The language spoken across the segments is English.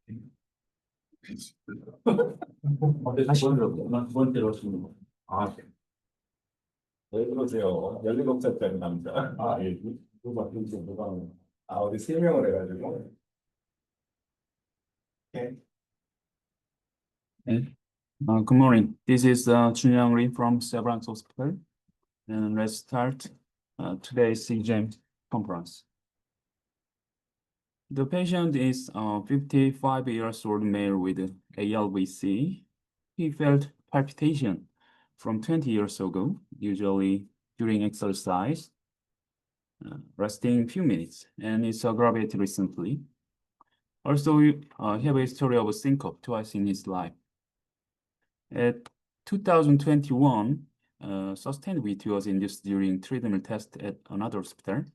두 번째로 하시는 거. 아, 왜 그러세요? 17살짜리 남자. 아, 예. 누가, 어디 3명을 해가지고. 오케이. Good morning. This is Chunyoung Lee from Severance Hospital. And let's start today's EGM conference. The patient is a 55 years old male with ALVC. He felt palpitation from 20 years ago, usually during exercise, resting few minutes, and it's aggravated recently. Also, he have a history of syncope twice in his life. At 2021, sustained VT was induced during treatment test at another hospital.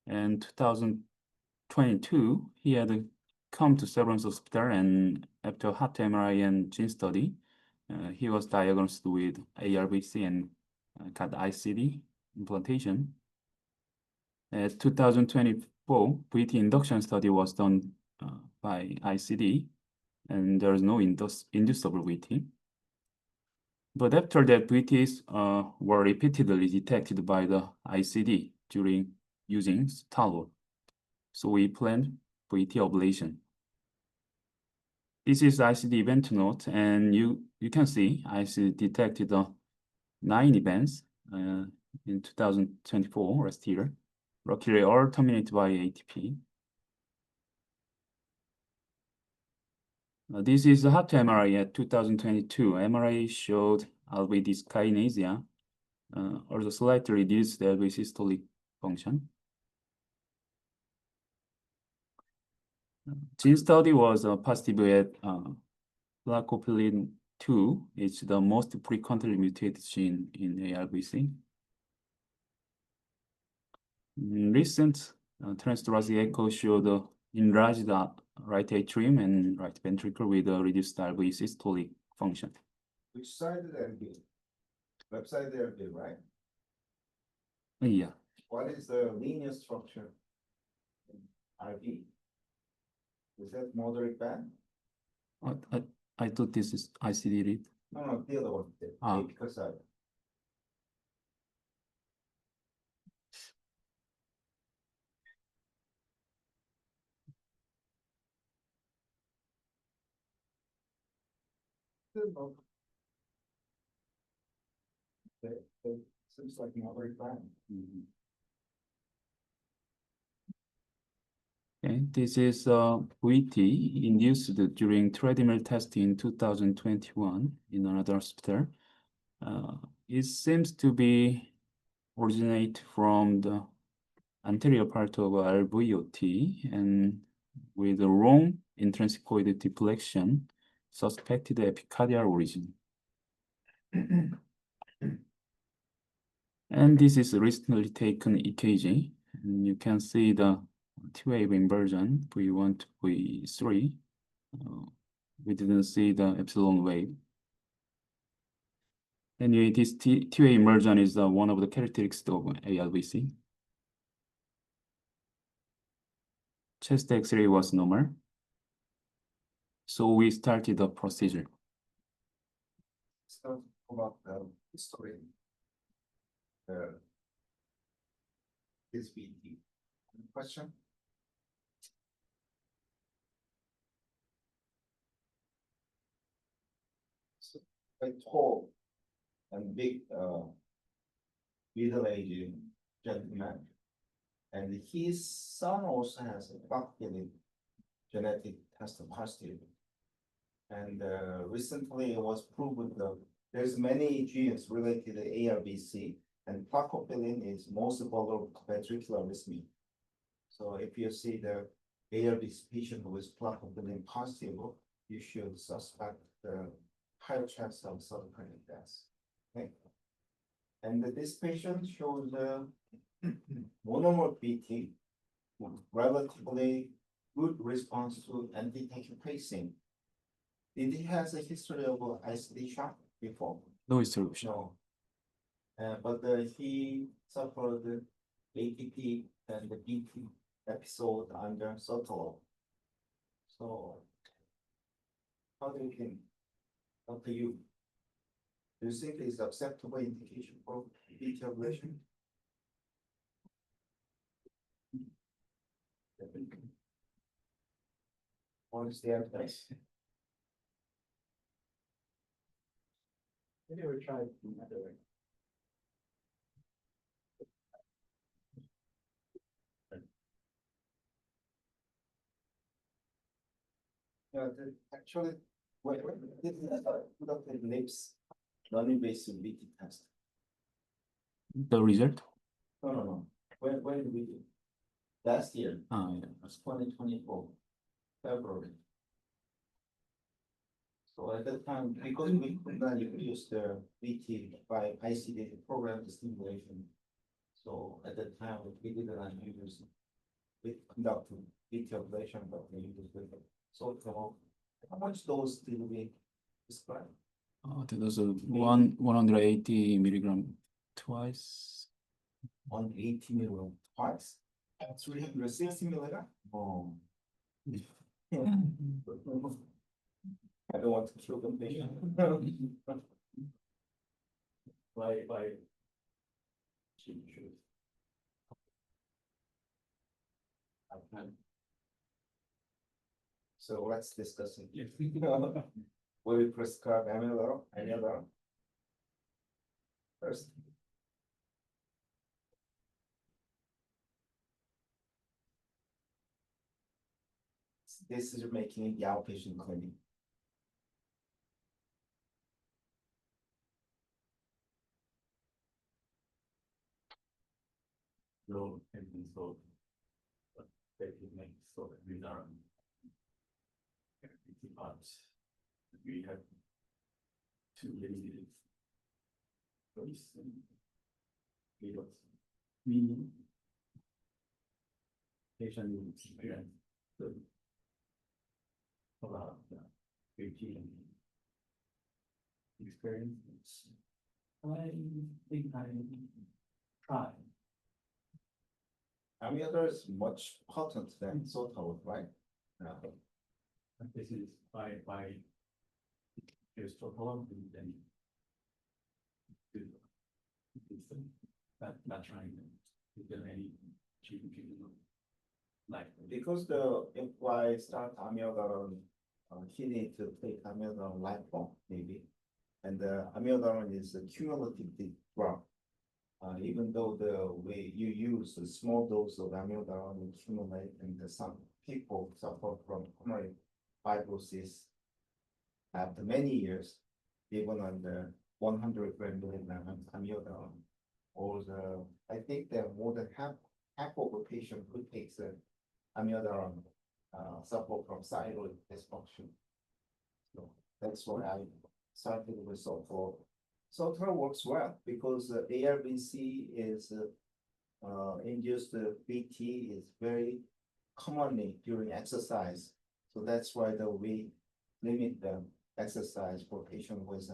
And 2022, he had come to Severance Hospital, and after heart MRI and gene study, he was diagnosed with ARVC and got ICD implantation. At 2024, VT induction study was done by ICD, and there is no inducible VT. But after that, VTs were repeatedly detected by the ICD during using Stalwart. So we planned VT ablation. This is ICD event note, and you can see ICD detected 9 events in 2024 last year. Luckily, all terminated by ATP. This is the heart MRI at 2022. MRI showed LV dyskinesia, also slightly reduced LV systolic function. Gene study was positive at plakophilin 2. It's the most frequently mutated gene in ARVC. Recent transthoracic echo showed enlarged right atrium and right ventricle with a reduced LV systolic function. Which side did that be? Left side there, right? Yeah. What is the linear structure in RV? Is that moderate band? I thought this is ICD read. No, the other one. The apical side. That seems like moderate band. Okay, this is VT induced during treadmill test in 2021 in another hospital. It seems to be originate from the anterior part of LVOT and with a wrong intrinsic coil deflection, suspected epicardial origin. And this is recently taken EKG. And you can see the T-wave inversion, V1 to V3. We didn't see the epsilon wave. Anyway, this T-wave inversion is one of the characteristics of ALVC. Chest X-ray was normal. So we started the procedure. So about the history. This VT. Question? So, a tall and big middle-aged gentleman, and his son also has a bucket genetic test positive. And recently it was proven that there's many genes related to ARVC, and plakophilin is most vulnerable to ventricular arrhythmia. So if you see the ARVC patient with plakophilin positive, you should suspect the higher chance of sudden cardiac death. Okay. And this patient shows monomer VT, relatively good response to anti-tachycardia pacing. Did he has a history of ICD shock before? No history. No. But he suffered ATP and the BT episode under Sotolo. So How do you think? Up to you. Do you think it's acceptable indication for BT ablation? What is the evidence? Have you ever tried another way? Yeah, actually, when this is Dr. Lips non-invasive BT test. The result? No. When did we do? Last year, Yeah. it's 2024, February. So at that time, because we could not use the BT by ICD program stimulation. So at that time, we did not use, we conducted BT ablation, but we used with so how much dose did we prescribe? That was a 180 milligram twice. 180 milligram twice? 360 milligram? Oh. I don't want to kill the patient. By. So let's discuss it. Will we prescribe amiodarone? First. This is making the outpatient clinic. No, and so. But they can make so that we are. But we have two limited. Choice and. We got. Meaning. Patient needs again. So. About the. Experience. I think I try. Amiodarone is much potent than Sotal, right? This is by total and then. Not trying to get any cheap. Like. Because if I start amiodarone, he need to take amiodarone lifelong, maybe. And the amiodarone is a cumulative drug. Even though the way you use a small dose of amiodarone accumulate, and some people suffer from pulmonary fibrosis after many years, even on the 100 milligram amiodarone. Or I think that more than half of the patient who takes amiodarone suffer from thyroid dysfunction. So that's why I started with Sotal. Sotal works well because ARBC is induced BT is very commonly during exercise. So that's why we limit the exercise for patient with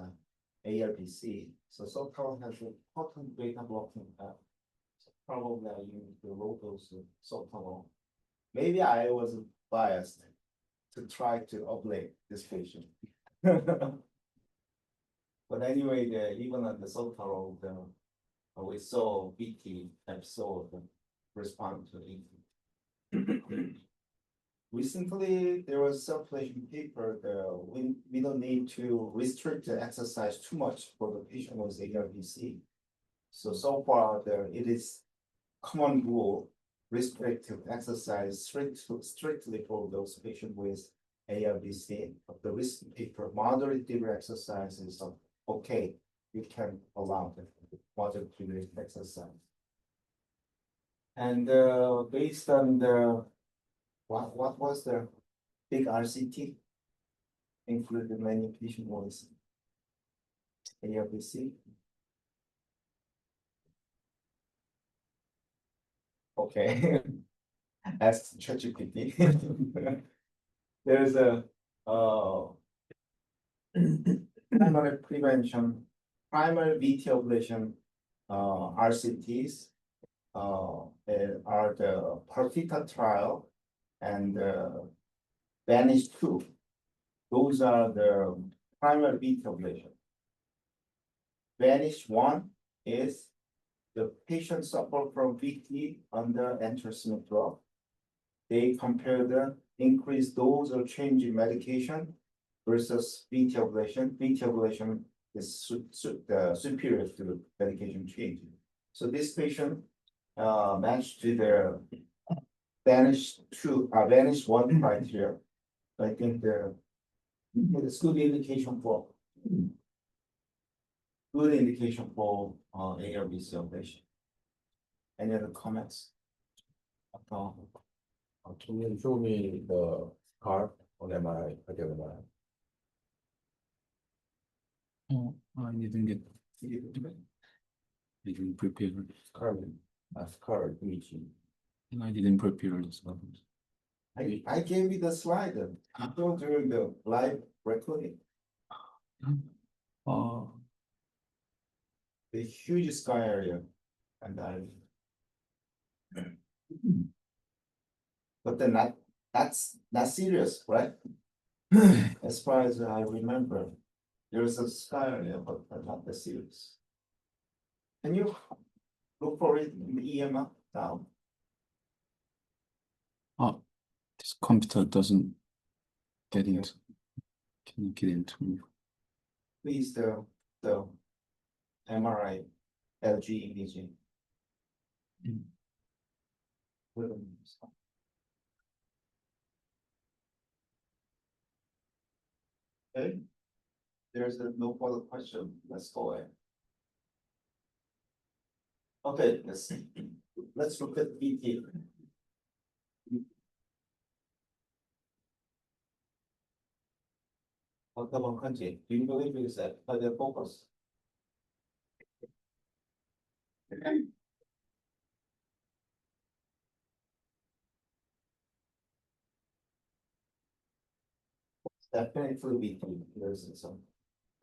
ARBC. So Sotal has a potent beta blocking effect. So probably I use the low dose of Sotal. Maybe I was biased to try to ablate this patient. But anyway, even on the Sotal, we saw BT episode respond to it. Recently, there was a circulation paper that we don't need to restrict the exercise too much for the patient with ARBC. So far, it is common rule, restrictive exercise strictly for those patients with ARBC. But the recent paper, moderate degree exercise is okay. You can allow the moderate degree exercise. And based on the what was the big RCT? Included many patient with ARBC. Okay. Ask ChatGPT. There's a primary prevention, primary VT ablation RCTs are the Partita trial and Vanish 2. those are the primary beat ablation. Vanish one is the patient suffer from VT under antiarrhythmic drug. They compare the increased dose or change in medication versus VT ablation. VT ablation is superior to the medication change. So this patient matched to their Vanish one criteria. I think it's good indication for ARBC ablation. Any other comments? Can you show me the scar on MRI? I get MRI. Oh, I didn't get. I didn't prepare. Scar imaging. I didn't prepare this one. I gave you the slide during the live recording. The huge sky area, and but then that's not serious, right? As far as I remember, there's a sky area, but not that serious. Can you look for it in the EMR now? Oh, this computer doesn't get Okay. into. Can you get into? Please, the MRI, LG imaging. Mm. Okay, there's no further question, let's go ahead. Okay, let's look at VT. 어떤 건지, do you believe is that by the focus? Definitely VT, there's some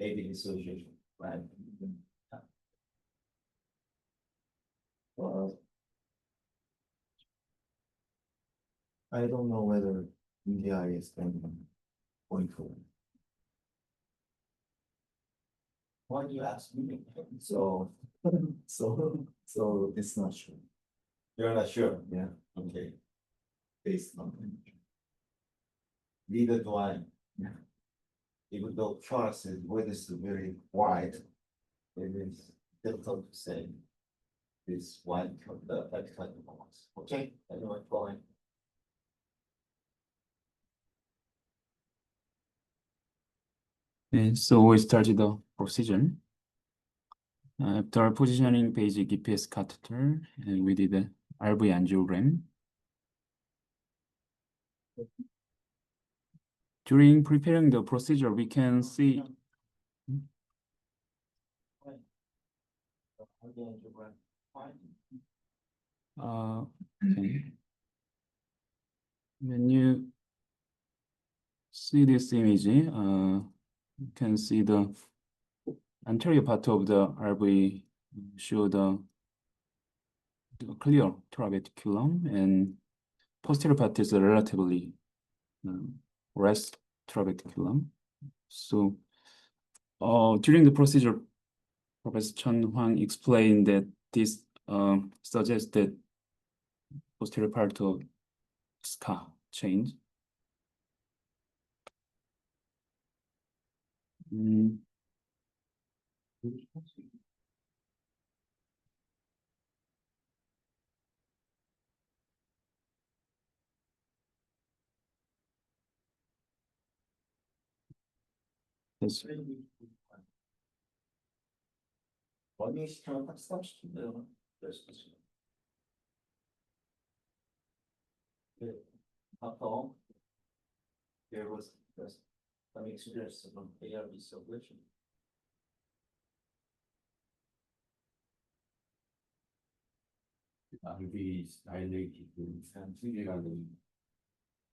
maybe association, right? Well, I don't know whether India is going forward. Why do you ask me? So it's not sure. You're not sure? Yeah. Okay. Based on. Neither do I. Yeah. Even though Charles is width is very wide, it is difficult to say. This wide the type of box. Okay, anyone going? And so we started the procedure. After positioning basic EPS catheter, and we did a RV angiogram. During preparing the procedure, we can see. Okay. When you see this image, you can see the anterior part of the RV show the clear trabeticulum, and posterior part is relatively rest trabeticulum. So, during the procedure, Professor Chen Huang explained that this suggests that posterior part of scar change. Yes. Oni się tak strasznie było. After there was some experience from ARB solution. RVs dilated and clearly,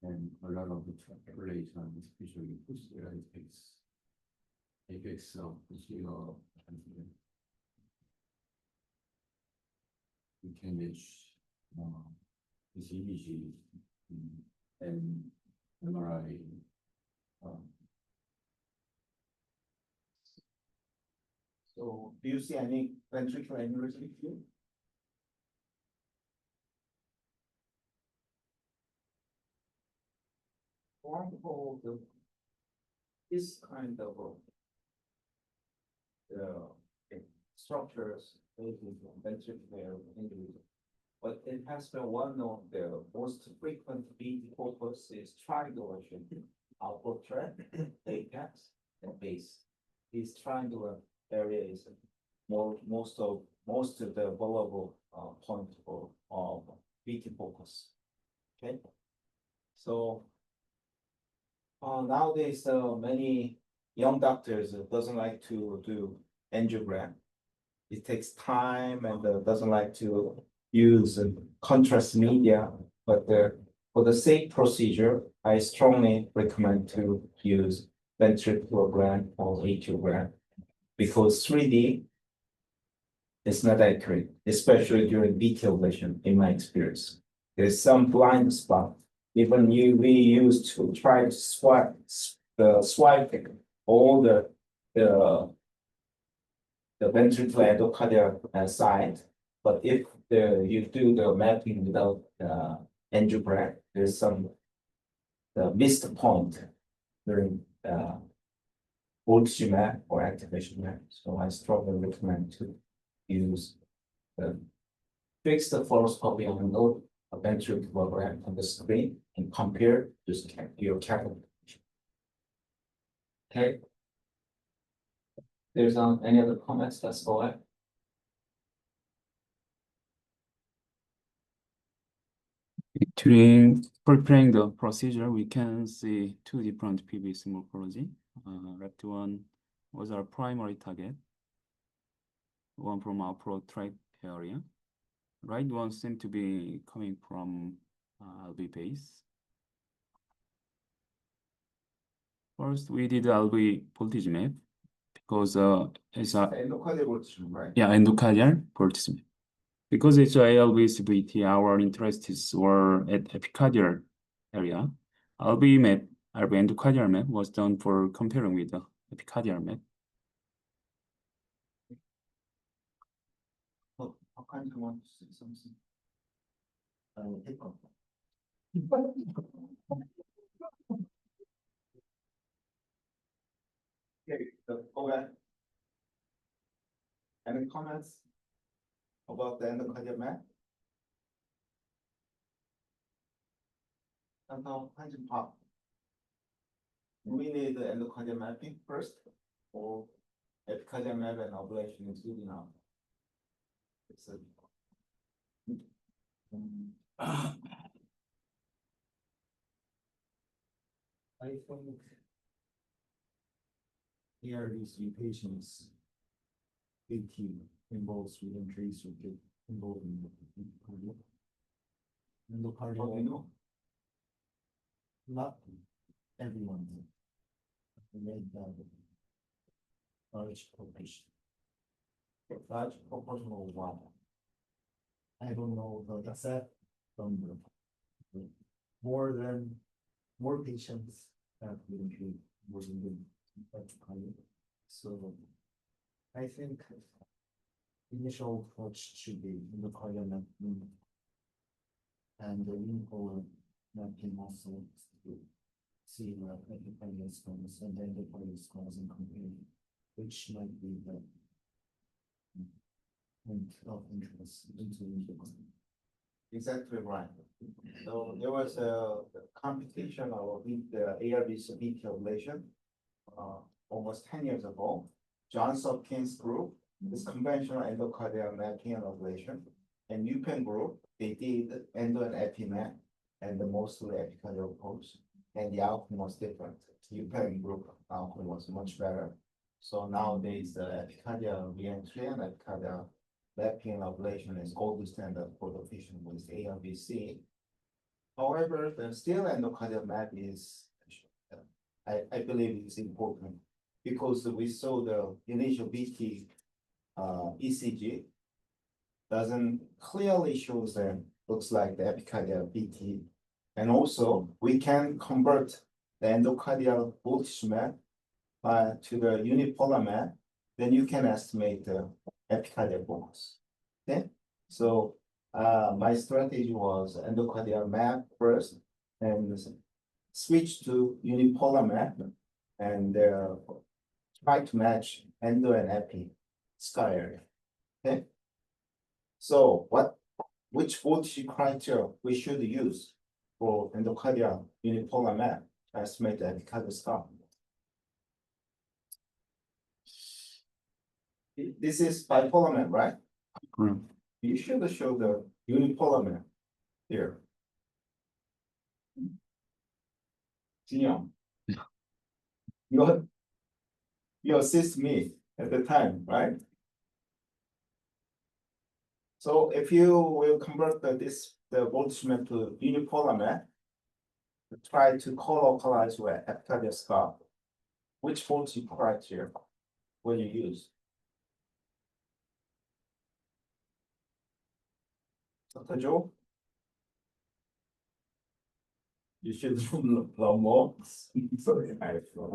and a lot of the population, especially posterior effects of posterior we can match this image and MRI Do you see any ventricular aneurysm here? One of this kind of structures maybe ventricular aneurysm. But it has been one of the most frequent VT focus is triangulation, output tract, apex, and base. This triangular area is most of the vulnerable point of VT focus. Okay, so nowadays many young doctors doesn't like to do angiogram. It takes time and doesn't like to use contrast media, but for the safe procedure, I strongly recommend to use ventriculogram or angiogram because 3D is not accurate, especially during VT ablation, in my experience. There's some blind spot. Even we used to try to swipe all the ventricular endocardial side, but if you do the mapping without angiogram, there's some missed point during voltage map or activation map. So I strongly recommend to use the fixed fluoroscopy on node ventriculogram on the screen and compare just your capital. Okay. There's any other comments? Let's go ahead. During preparing the procedure, we can see two different PVC morphology. Left one was our primary target, one from our protract area. Right one seemed to be coming from LV base. First, we did LV voltage map because it's a Endocardial voltage, right? yeah endocardial voltage map. Because it's a ALV VT, our interests were at epicardial area. LV map, LV endocardial map was done for comparing with the epicardial map. Oh, how kind you want to say something? Hip hop. Okay, go ahead. Any comments about the endocardial map? And now, hands pop. We need the endocardial mapping first, or epicardial map and ablation is good enough. It's a I think here these patients, big T involves with entries or get involved in the cardio. How do you know? Not everyone. Made that large proportion. Large proportion of what? I don't know the exact number. but more patients have been treated more than the so I think initial approach should be in the cardiac mapping and the lymphoid mapping also to see the epithelial scans and then the cardiac scans and compare which might be the point of interest into the Exactly right. So there was a competition of the ARVC VT ablation almost 10 years ago. Johns Hopkins group is conventional endocardial mapping and ablation, and UPenn group they did endo and epi map and the mostly epicardial approach, and the outcome was different. UPenn group outcome was much better. So nowadays the epicardial reentry and epicardial mapping and ablation is gold standard for the patient with ARVC. However, the still endocardial map is, I believe is important because we saw the initial VT ECG doesn't clearly shows that looks like the epicardial VT. And also we can convert the endocardial voltage map to the unipolar map. then you can estimate the epicardial bonus. Okay, so my strategy was endocardial map first and switch to unipolar map and try to match endo and epi scar area. Okay, so which voltage criteria we should use for endocardial unipolar map to estimate the epicardial scar? This is bipolar map, right? Correct. You should show the unipolar map here. Jinyoung. You assist me at the time, right? So if you will convert the voltage map to unipolar map, try to co-localize where epicardial scar, which voltage criteria will you use? Dr. Joe? You should know more. Sorry, I feel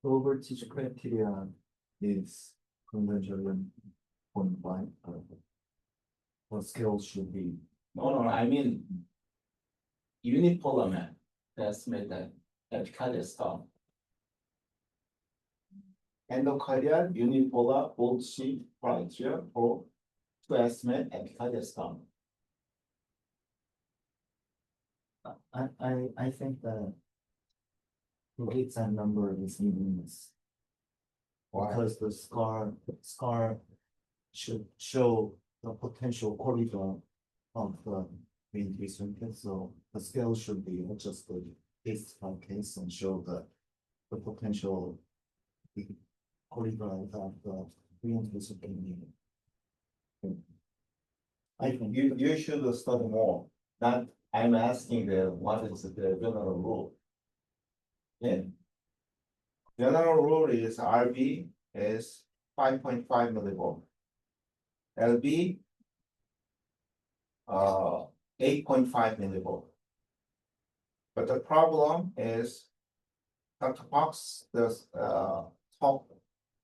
Voltage criteria is conventional 0.5. Or scale should be No, I mean unipolar map, that's made that epicardial scar. Endocardial unipolar voltage criteria for to estimate epicardial scar. I think that to get that number is meaningless. Why? Because the scar should show the potential corridor of the main circuit, so the scale should be adjusted case by case and show the potential the corridor of the main circuit. I think You should study more. Not, I'm asking what is the general rule? Yeah. General rule is RB is 5.5 millivolt. LB 8.5 millivolt. But the problem is Dr. Fox, the top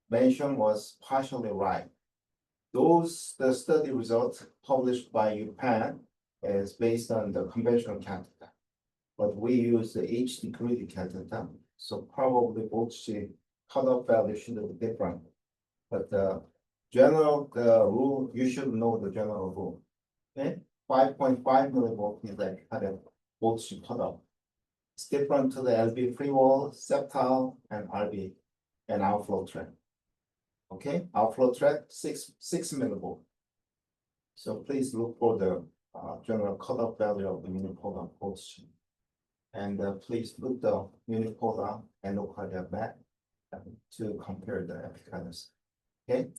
mention was partially right. The study results published by UPenn is based on the conventional catheter. But we use the HD grid catheter, so probably voltage cutoff value should be different. But the rule, you should know the general rule. Okay, 5.5 millivolt is like kind of voltage cutoff. It's different to the LB free wall, septal, and RB, and outflow trend. Okay, outflow trend 6 millivolt. So please look for the general cutoff value of the unipolar voltage. And please put the unipolar endocardial map to compare the epicardials. Okay?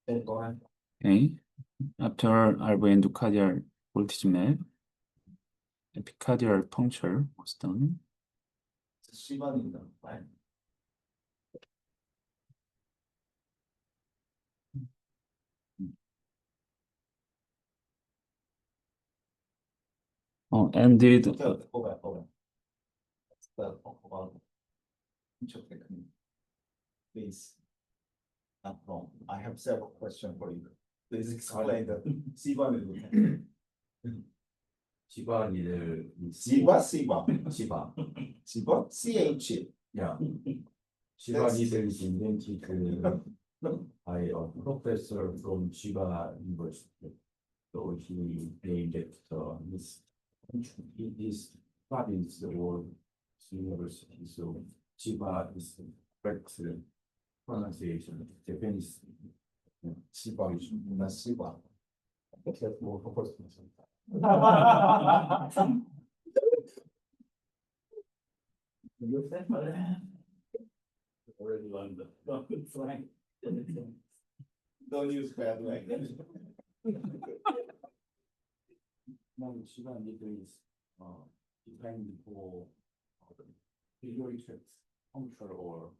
And go ahead. Okay. After RV endocardial voltage map, epicardial puncture was done. It's 10번입니다. right? Ended. Okay, go back. That's the about puncture technique. Please. Not wrong. I have several questions for you. Please explain the C번을. 집안일 C번? 집안 C번? CH. 야 집안이들 인덴티 I a professor from Chiba University. So he named it this province or university. So Chiba is correct pronunciation. Japanese Chiba is not C번. that's more for already learned the slang. Don't use bad language. Now, Shiba is depending for biliary tract puncture or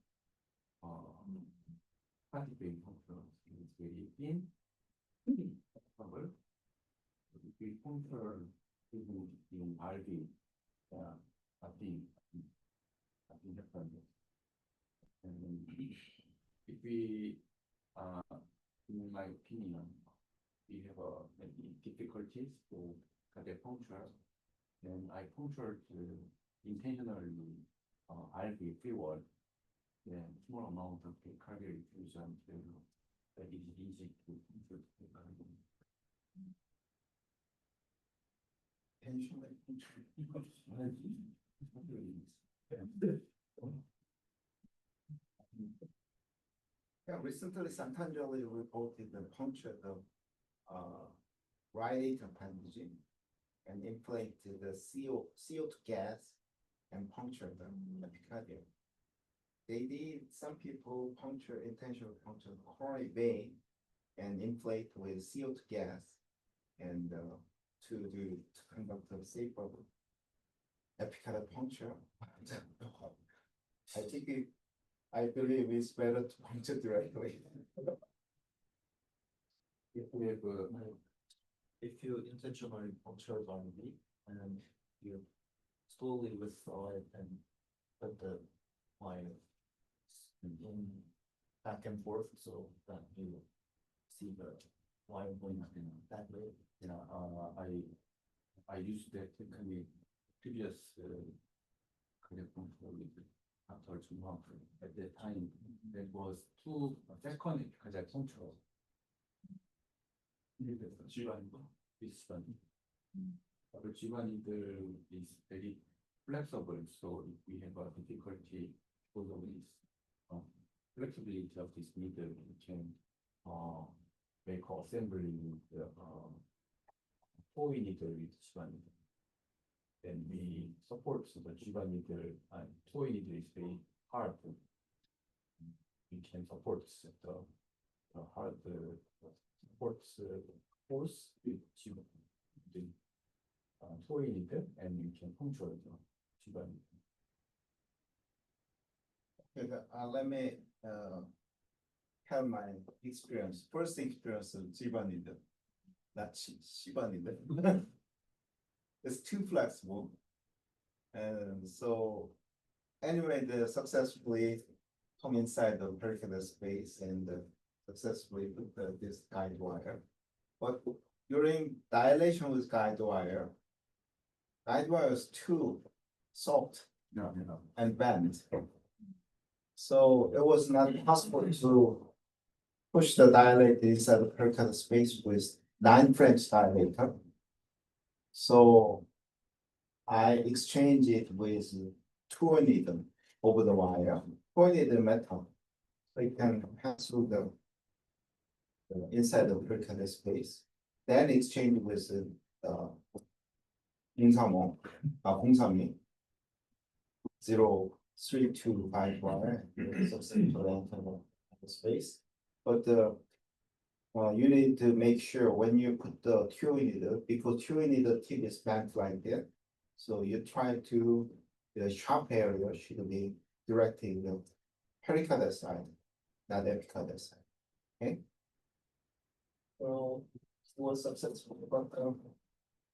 heart vein puncture is very thin. However, if we puncture even in RV, I think different. And then if we, in my opinion, we have maybe difficulties to cut a puncture, then I punctured intentionally RV fuel, then small amount of the cardiac infusion to that is easy to puncture the cardiac. Yeah, recently Santangelli reported the puncture of right appendage and inflated the CO2 gas and puncture the epicardium. They did, some people puncture, intentional puncture the coronary vein and inflate with CO2 gas and to conduct a safer epicardial puncture. I believe it's better to puncture directly. If we have If you intentionally puncture one V and you slowly withdraw it and put the line in back and forth so that you see the line going that way. I used that technique previous cardiac puncture with Dr. Jung. At that time, that was two second cardiac puncture. G1 is one. But G1 is very flexible, so if we have a difficulty because of this flexibility of this needle, we can make assembly with the toy needle with G1. Then we support the G1 needle and toy needle is very hard. We can support the hard supports force with G1 the toy needle and we can control the G1. Let me have my experience. First experience of Jiba needle, not Shiba needle. It's too flexible, and so anyway, they successfully come inside the pericardal space and successfully put this guide wire. But during dilation with guide wire is too soft No. and bent. So it was not possible to push the dilator inside the pericardal space with 9 French dilator. So I exchanged it with toy needle over the wire, toy needle metal. So it can pass through the inside the pericardal space. Then exchange with 공삼호, 03255 wire, substantial length of space. But you need to make sure when you put the toy needle, because toy needle tip is bent like that. So you try to, the sharp area should be directing the pericardal side, not epicardial side. Okay. Well, it was successful, but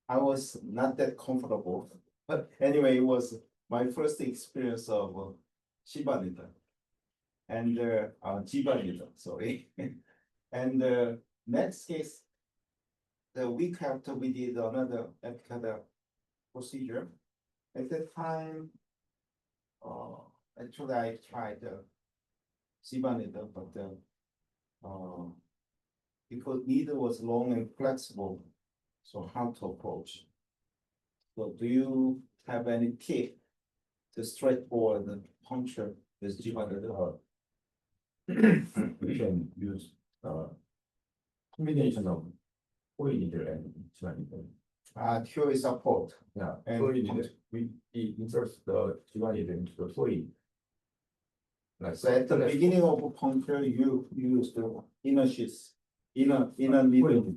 I was not that comfortable. But anyway, it was my first experience of Shiba needle and Jiba needle, sorry. And next case, the week after we did another epicardial procedure. At that time, actually I tried the Shiba needle, but because needle was long and flexible, so hard to approach. So do you have any tip to straightforward the puncture with Shiba needle? We can use combination of toy needle and G1 needle. Theory support. Yeah, And toy needle, we insert the G1 needle into the toy. Like So at the beginning of a puncture, you use the inner sheath, inner needle.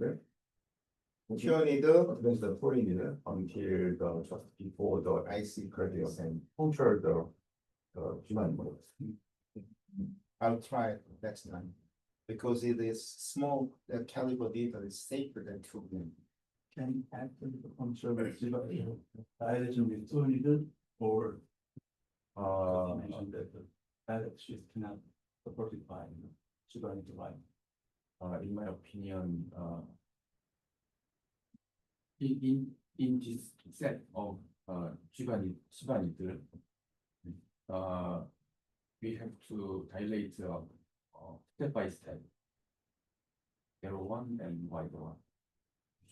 Pure needle, There's the toy needle until just before the I see. cardiac and puncture the G1 needle. I'll try it next time. Because it is small, the caliber needle is safer than tube. can after the puncture with dilation with fluid or mentioned that the direct shift cannot supported by Shibani device. In my opinion, in this set of Shibani we have to dilate step by step. L1 and Y1.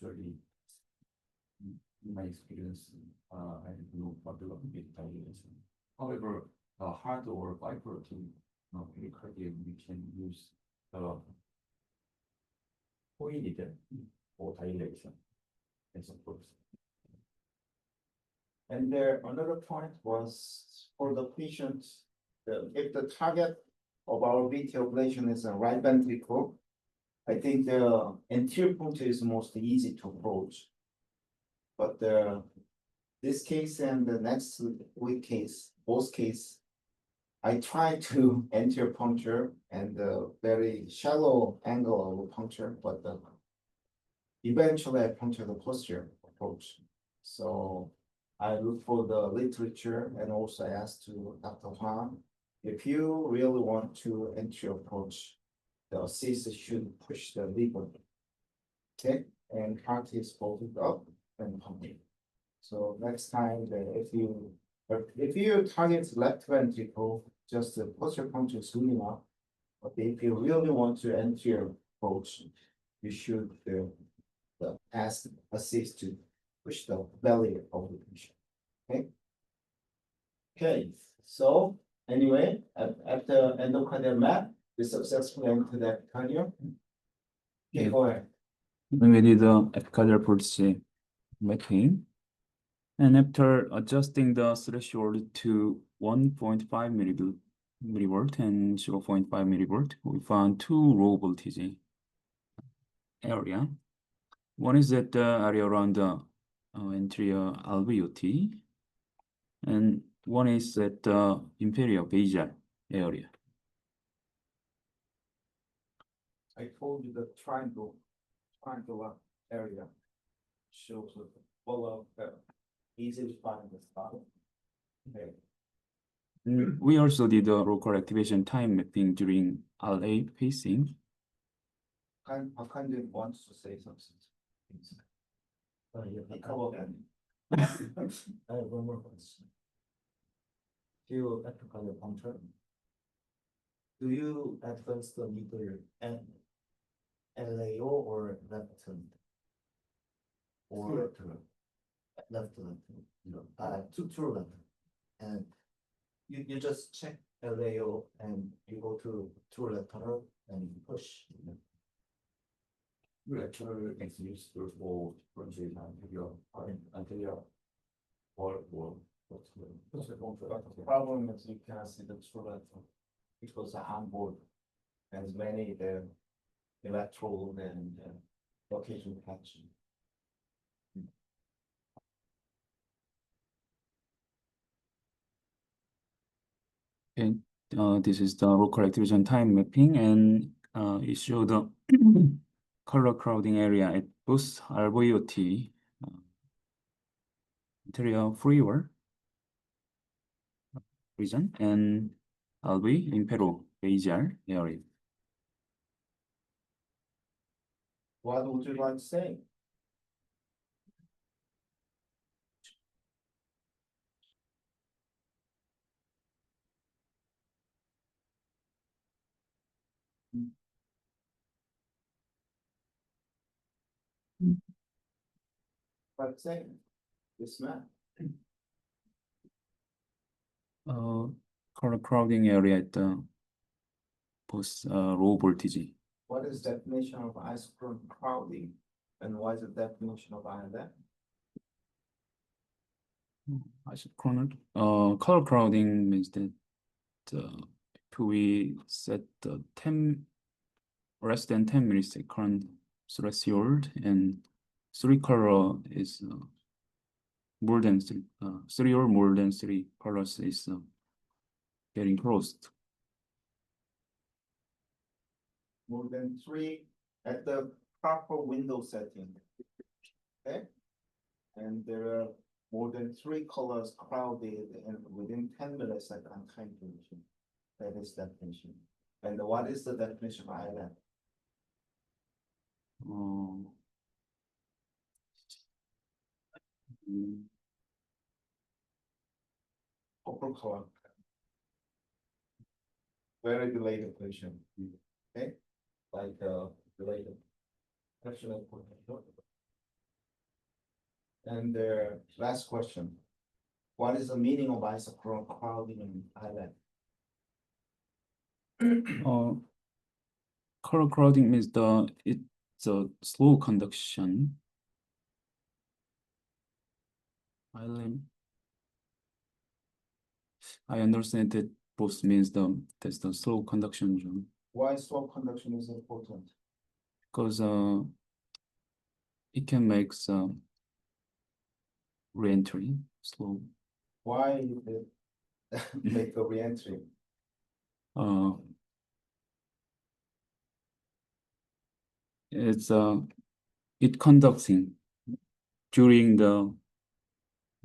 Usually, in my experience, I have no problem with dilation. However, hard or fibrotin pericardium, we can use the coiled for dilation and so forth. And there, another point was for the patient, if the target of our VT ablation is a right ventricle, I think the anterior puncture is most easy to approach. But this case and the next week case, both case, I tried to anterior puncture and the very shallow angle of puncture, but eventually I punctured the posterior approach. So I look for the literature and also asked to Dr. Huang, if you really want to anterior approach, the assist should push the lever. Okay, and heart is folded up and pumping. So next time if you target left ventricle, just the posterior puncture is good enough. But if you really want to anterior approach, you should ask assist to push the belly of the patient. Okay. Okay, so anyway, at the endocardial map, we successfully entered the epicardium. Okay, go ahead. When we did the epicardial pulse mapping, and after adjusting the threshold to 1.5 millivolt and 0.5 millivolt, we found two low voltage area. One is at the area around the anterior alveoli, and one is at the inferior basal area. I told you the triangular area shows the full of easy to find the spot. Okay. We also did a local activation time mapping during RA pacing. Akande wants to say something. Yeah, Come again. I have one more question. Do you epicardial puncture? Do you advance the needle and LAO or left turn? Or left, to left. And you just check LAO and you go to left tunnel and you push. Lateral is used for differentiate anterior or But the problem is you cannot see the true lateral because on board has many the electrode and location patch. Okay, this is the local activation time mapping, and it showed the color crowding area at both alveoli, anterior freeware region, and alveoli inferior basal area. What would you like to say? But say, this man. Color crowding area at the both low voltage. What is definition of isochronous crowding? And what is the definition of ILM? Isochronous. Color crowding means that if we set the 10 less than 10 millisecond threshold and three color is more than three or more than three colors is getting closed. More than three at the proper window setting. Okay? And there are more than 3 colors crowded and within 10 millisecond time duration. That is definition. And what is the definition of island? Purple color. Very delayed position. Okay? Like delayed. Actually, and last question. What is the meaning of isochron crowding in island? Color crowding means it's a slow conduction. I understand that both means that's the slow conduction zone. Why slow conduction is important? Because it can make some re-entry slow. Why make a re-entry? It conducting during the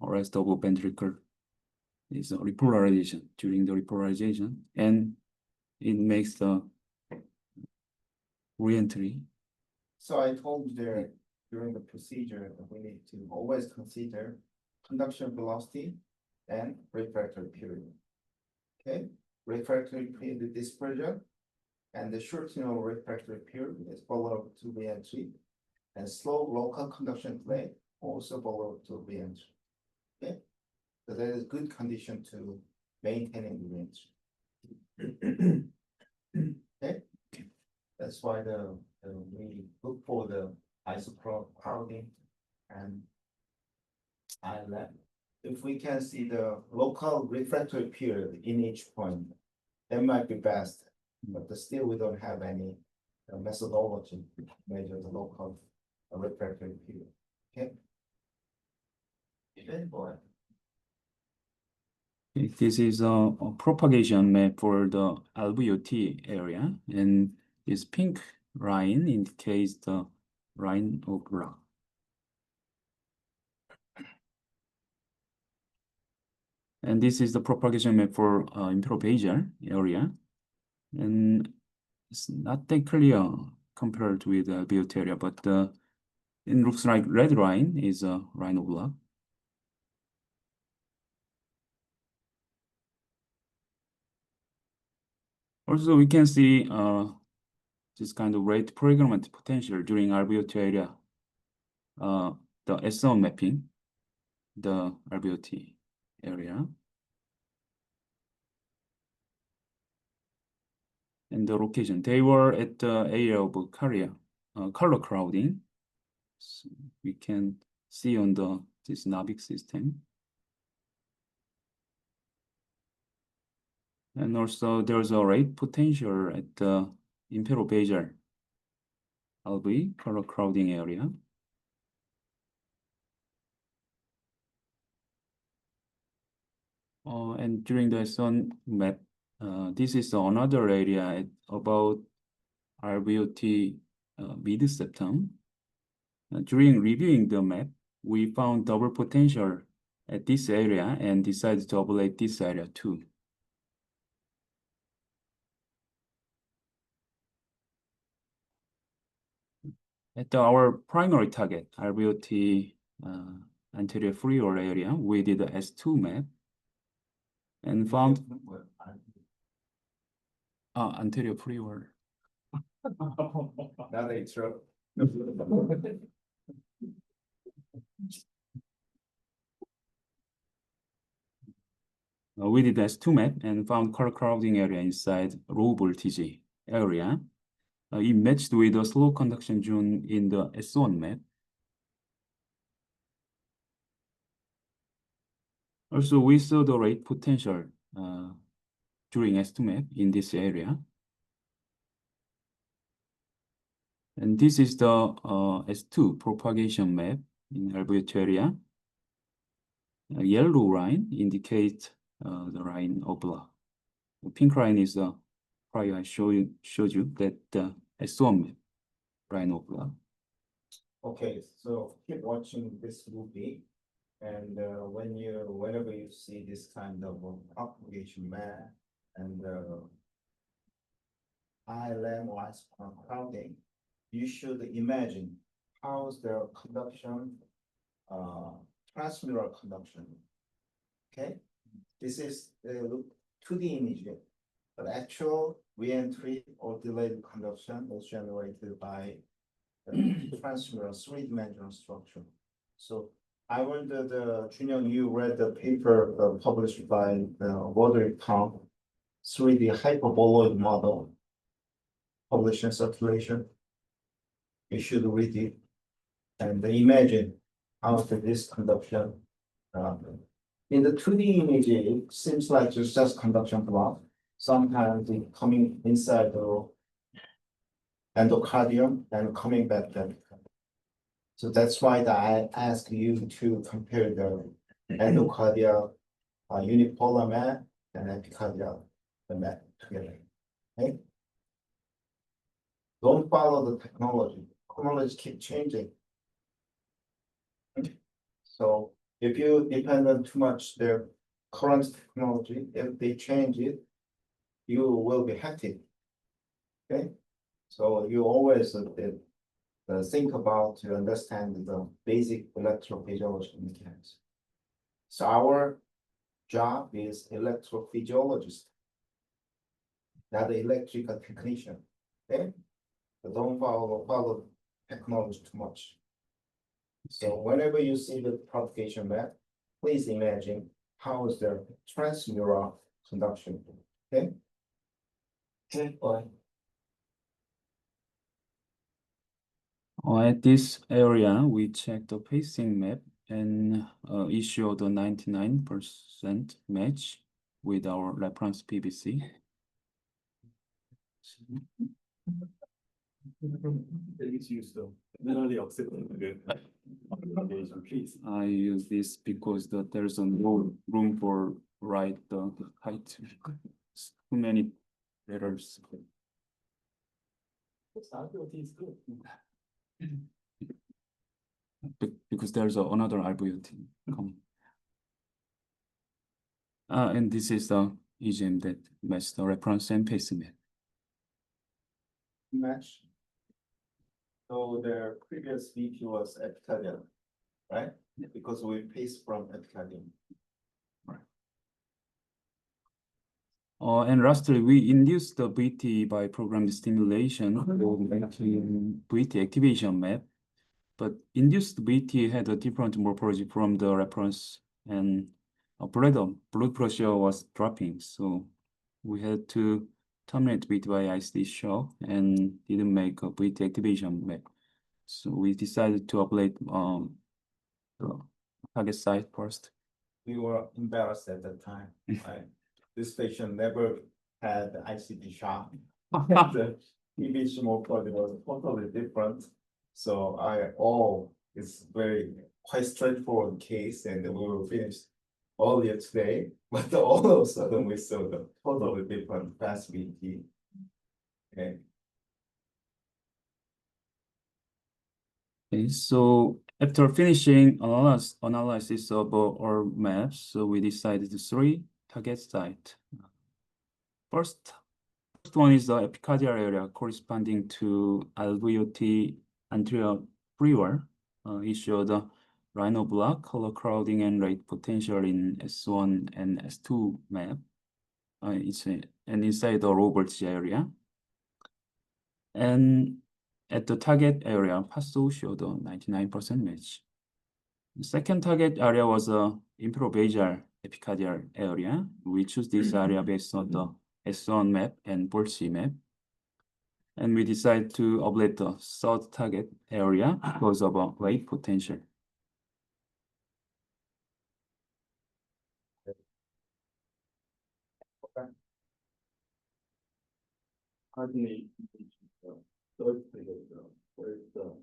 rest of a ventricle is a repolarization during the repolarization, and it makes the re-entry. So I told you there during the procedure that we need to always consider conduction velocity and refractory period. Okay, refractory period dispersion and the shortening of refractory period is followed to re-entry, and slow local conduction delay also followed to re-entry. Okay, so that is good condition to maintaining the re-entry. Okay, that's why we look for the crowding and island. If we can see the local refractory period in each point, that might be best, but still we don't have any methodology to measure the local refractory period. Okay. Okay, boy. This is a propagation map for the LVOT area, and this pink line indicates the line of rock. And this is the propagation map for imperobasal area, and it's not that clear compared with the LVOT area, but it looks like red line is a line of rock. Also, we can see this kind of rate programmed potential during RBOT area, the S1 mapping, the RBOT area. And the location, they were at the area of color crowding. So we can see on this NAVIC system. And also there's a rate potential at the imperobasal LV color crowding area. And during the S1 map, this is another area at about RBOT mid-septum. During reviewing the map, we found double potential at this area and decided to overlay this area too. At our primary target, RBOT anterior freewall area, we did the S2 map and found anterior freewall. Now they throw. We did S2 map and found color crowding area inside low voltage area. It matched with the slow conduction zone in the S1 map. Also, we saw the rate potential during S2 map in this area. And this is the S2 propagation map in LVOT area. A yellow line indicates the line of block. The pink line is prior I showed you that the S1 map line of block. Okay, so keep watching this movie. And whenever you see this kind of propagation map and ILM or isochron crowding, you should imagine how's their conduction, transmural conduction. Okay, this is the 2D image, but actual re-entry or delayed conduction was generated by transmural three-dimensional structure. So I wonder, Junyoung, you read the paper published by Roderick Tong, 3D hyperboloid model, published in Circulation. You should read it and imagine how this conduction. In the 2D image, it seems like it's just conduction block. Sometimes it coming inside the endocardium and coming back then. So that's why I ask you to compare the endocardial unipolar map and epicardial map together. Okay? Don't follow the technology. Technology keep changing. So if you depend on too much their current technology, if they change it, you will be hectic. Okay? So you always think about to understand the basic electrophysiology mechanics. So our job is electrophysiologist, not the electrical technician. Okay? But don't follow technology too much. So whenever you see the propagation map, please imagine how is their transmural conduction. Okay? Okay, bye. At this area, we check the pacing map and it showed a 99% match with our reference PVC. Please use the generally accepted recommendation, please. I use this because there's no room for write the height. Too many letters. RBOT is good. Because there's another RBOT coming. And this is the EGM that matches the reference and pacing map. Match. So their previous VP was epicardial, right? Because we paste from epicardium. And lastly, we induced the VT by programmed stimulation to VT activation map. But induced VT had a different morphology from the reference, and blood pressure was dropping. So we had to terminate VT by ICD shock and didn't make a VT activation map. So we decided to ablate the target site first. We were embarrassed at that time, right? This patient never had ICD shock. The image morphology was totally different. So it's quite straightforward case, and we will finish earlier today, but all of a sudden we saw the totally different fast VT. Okay. Okay, so after finishing analysis of our maps, so we decided 3 target sites. First one is the epicardial area corresponding to alveoli anterior freewall. It showed the rhino block, color crowding, and rate potential in S1 and S2 map. And inside the low voltage area. And at the target area, PASO showed a 99% match. The second target area was a improbasal epicardial area. We choose this area based on the S1 map and Boltzmann map. And we decided to ablate the third target area because of a rate potential. Hardly third figure, where the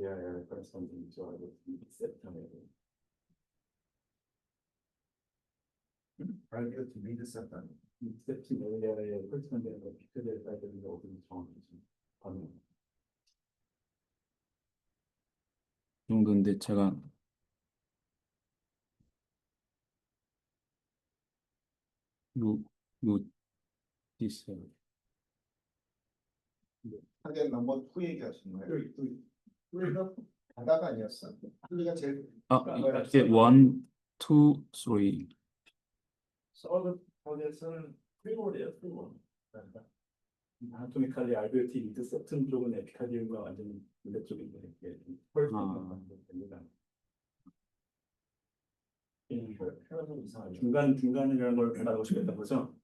area corresponding to our September. Argued to be the second. September area corresponding to the open 정도인데 제가 요 있어요. 타겟 넘버 2 얘기하신 거예요? 바다가 아니었어? 우리가 제일 이게 1, 2, 3. 서드 타겟은 프리몰이에요, 프리몰. 아토미칼리 알베오티 리드 서튼 쪽은 에피카디움과 완전히 반대쪽인데 이게 됩니다. 중간이라는 걸 말하고 싶었던 거죠?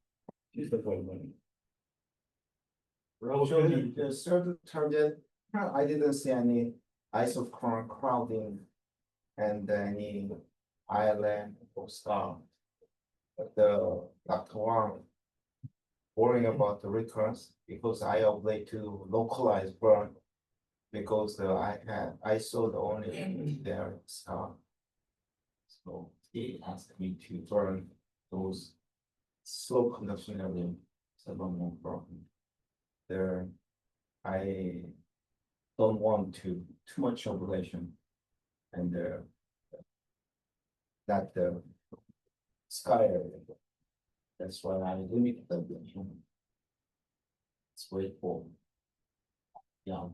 비슷한 거는. Actually, the third target, I didn't see any isochrone crowding and any island or star. But the Dr. Wang worrying about the recurrence because I oblate to localize burn because I saw the only there scar. So he asked me to burn those slow conduction area several more problem. There, I don't want too much ablation and that the sky area. That's why I limit the ablation. It's wait for. Yeah.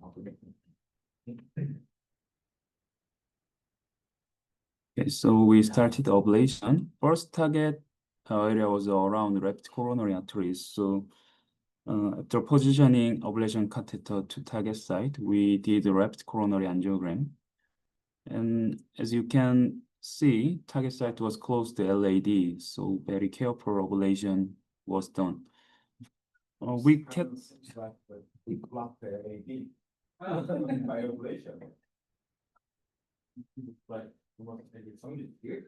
Okay, so we started ablation. First target area was around left coronary arteries. So after positioning ablation catheter to target site, we did the left coronary angiogram. And as you can see, target site was close to LAD, so very careful ablation was done. We kept Seems like we blocked the AD. By ablation. But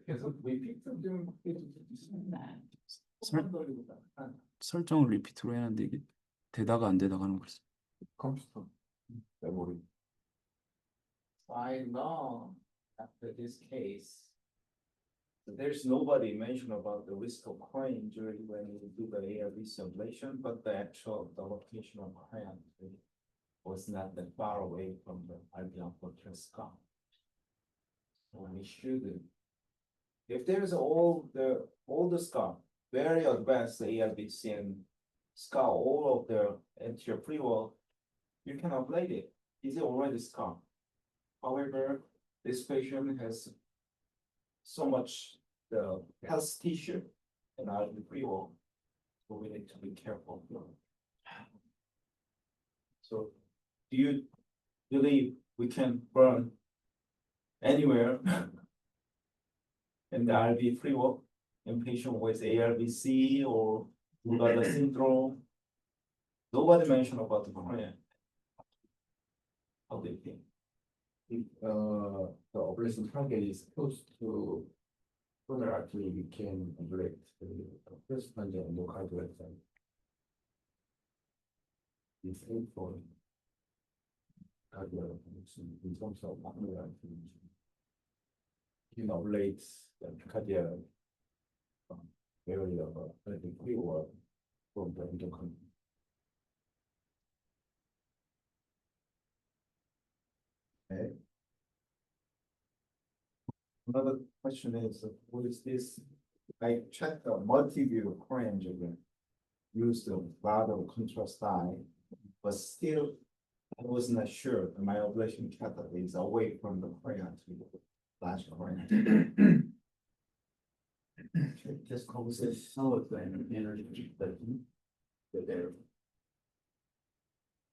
계속 we picked up 좀 설정을 리피트로 해놨는데 이게 되다가 안 되다가 하는 거였어. 컴퓨터 메모리. I know after this case, there's nobody mentioned about the risk of crying injury when you do the ARV ablation, but the location of crying was not that far away from the alveolar fortress scar. So we should, if there's all the scar, very advanced ARVC and scar, all of the anterior pre-wall, you can ablate it. Is it already scar? However, this patient has so much the health tissue and RV pre-wall, so we need to be careful. So, do you believe we can burn anywhere in the RV pre-wall in patient with ARVC or Brugada syndrome? Nobody mentioned about the Korean. How do you think? If the ablation target is close to coronary artery, we can ablate the first and the endocardial side. It's aim for cardiac connection in terms of coronary artery. You can ablate the cardiac area of the pre-wall from the endocardium. Okay. Another question is, what is this? I checked the multi-view Korean angiogram, used a lot of contrast dye, but still I was not sure that my ablation catheter is away from the Korean to large Korean. Just cause this solid energy that they're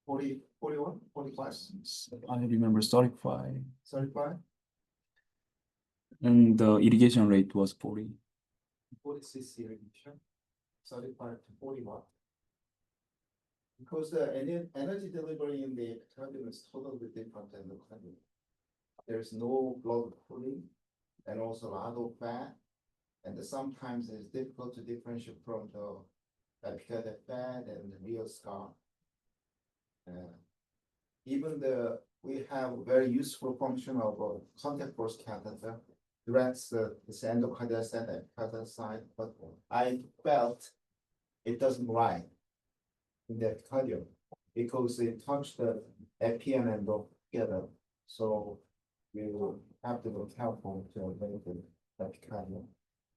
40, 41, 45, I remember 35, 35, and the irrigation rate was 40. 46 irrigation, 35 to 41. Because the energy delivery in the ectocardium is totally different than the cardium. There's no blood pooling and also a lot of fat. And sometimes it's difficult to differentiate from the epicardial fat and the real scar. Even we have a very useful function of a contact force catheter, directs this endocardial side, epicardial side, but I felt it doesn't lie in the epicardium because it touched the epi and endo together. So we will have to be careful to avoid the epicardium.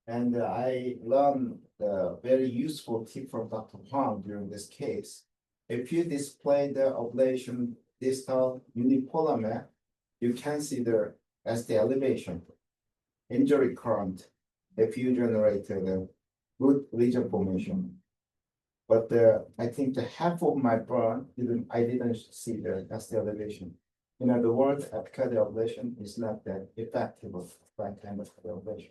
And I learned the very useful tip from Dr. Huang during this case. If you display the ablation distal unipolar map, you can see the ST elevation, injury current, if you generated a good lesion formation. But I think the half of my burn I didn't see the ST elevation. In other words, epicardial ablation is not that effective of that kind of ablation.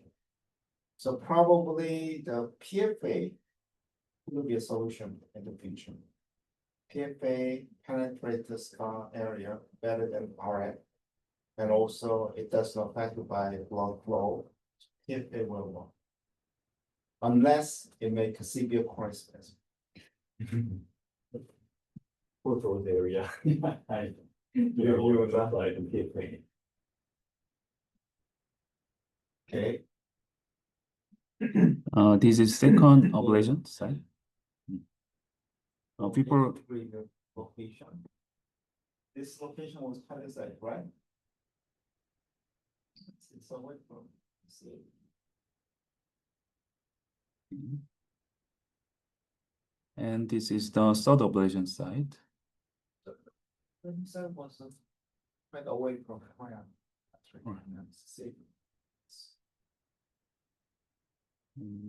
So probably the PFA will be a solution in the future. PFA penetrates the scar area better than RF. And also it does not affect by blood flow. PFA will work. Unless it makes a severe core spasm. For those area. I. You would apply to PFA. Okay. This is second ablation site. People, Degree the location. This location was site, right? It's away from, see. and this is the third ablation site. The side was quite away from fire. See.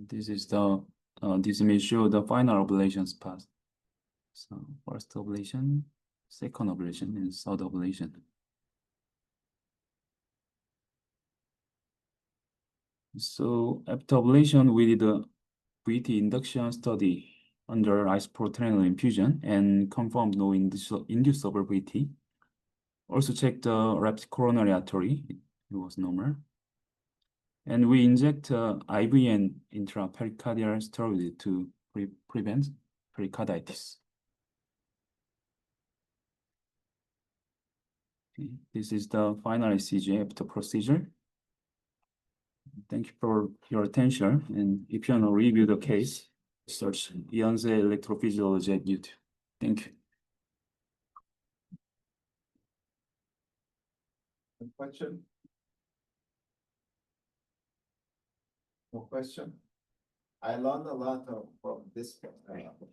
This is the this may show the final ablations path. So first ablation, second ablation, and third ablation. So after ablation, we did a VT induction study under isoproterenol infusion and confirmed no inducible VT. Also checked the left coronary artery, it was normal. And we inject IV and intrapericardial steroid to prevent pericarditis. Okay. This is the final ECG after procedure. Thank you for your attention. And if you want to review the case, search Yonsei Electrophysiology at YouTube. Thank you. Question? No question? I learned a lot from this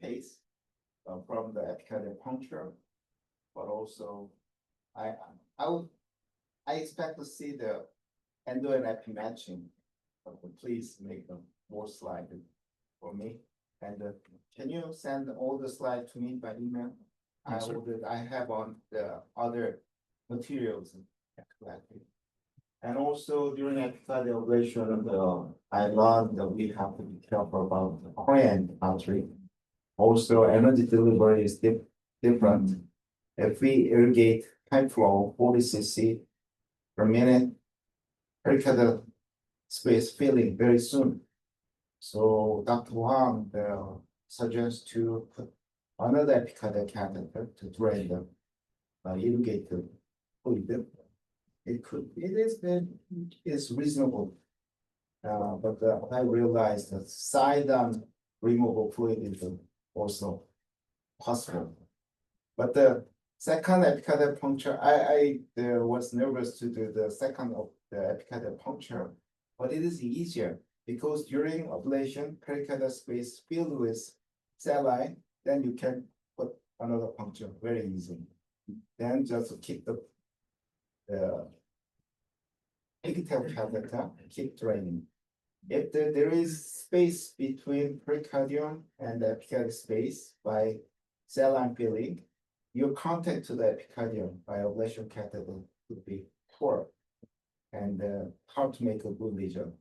case, from the epicardial puncture, but also I expect to see the endo and epi matching. But please make them more slide for me. And can you send all the slides to me by email? Yes, sir. I have on the other materials. And also during epicardial ablation, I learned that we have to be careful about the coronary artery. Also, energy delivery is different. If we irrigate pipe flow 40 cc per minute, pericardial space filling very soon. So Dr. Wang suggests to put another epicardial catheter to drain the irrigated fluid. It is reasonable. But I realized that side removal fluid is also possible. But the second epicardial puncture, I was nervous to do the second of the epicardial puncture, but it is easier because during ablation, pericardial space filled with saline, then you can put another puncture very easily. Then just keep the pigtail catheter, keep draining. If there is space between pericardium and the epicardial space by saline filling, your contact to the epicardium by ablation catheter would be poor and hard to make a good lesion.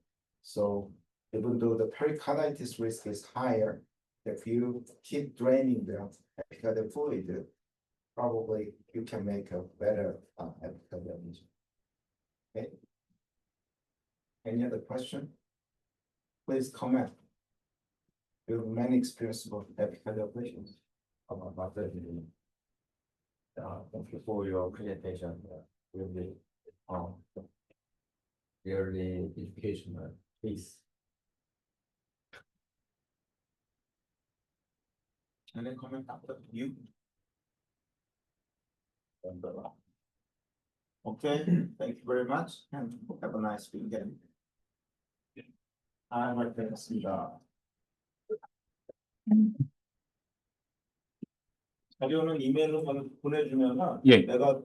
So even though the pericarditis risk is higher, if you keep draining the epicardial fluid, probably you can make a better epicardial lesion. Okay. Any other question? Please comment. You have many experience about epicardial ablations. Thank you for your presentation. Really, really educational. Please. Any comment after you? Okay, thank you very much and have a nice weekend. 말 뵙겠습니다. 자료는 이메일로 보내주면은 예. 내가